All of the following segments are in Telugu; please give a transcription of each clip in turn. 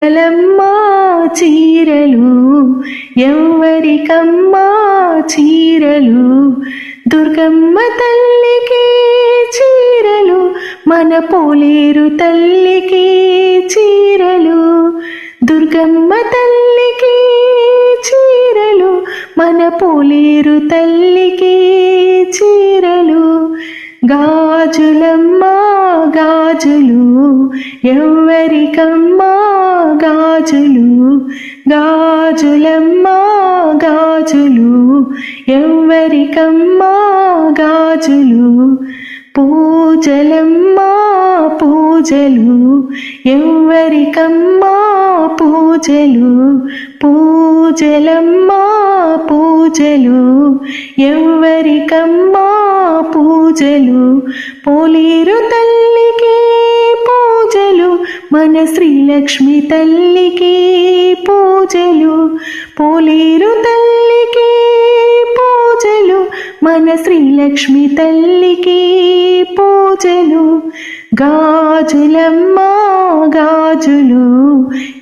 లమ్మా చీరలు ఎవ్వరికమ్మా చీరలు, దుర్గమ్మ తల్లికి చీరలు, మన పోలేరు తల్లికి చీరలు. దుర్గమ్మ తల్లికి చీరలు, మన పోలేరు తల్లికి చీరలు. గాజులమ్మా గాజులు ఎవ్వరికమ్మా గాజులు, గాజులమ్మా గాజులు ఎవ్వరికమ్మా గాజులు. పూజలమ్మా పూజలు ఎవ్వరికమ్మా పూజలు, పూజలమ్మా పూజలు ఎవ్వరికమ్మా పూజలు. పోలేరు తల్లికి పూజలు, మన శ్రీలక్ష్మి తల్లికి పూజలు. పోలేరు తల్లికి పూజలు, మన శ్రీలక్ష్మి తల్లికి పూజలు. గాజులమ్మా గాజులు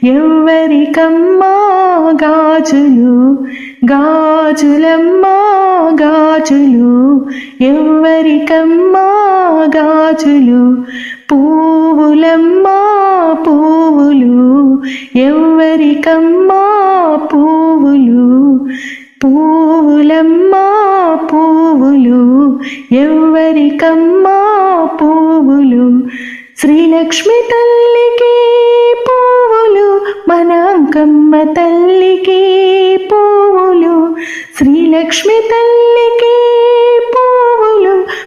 ఎవ్వరికమ్మా గాజులు, గాజులమ్మా గాజులు ఎవ్వరికమ్మా గాజులు. పువ్వులమ్మా పువ్వులు ఎవ్వరికమ్మా పువ్వులు, పువ్వులమ్మా పువ్వులు ఎవ్వరికమ్మా పువ్వులు. శ్రీలక్ష్మి తల్లికి పువ్వులు, మన అంకమ్మ తల్లికి పువ్వులు. శ్రీలక్ష్మి తల్లికి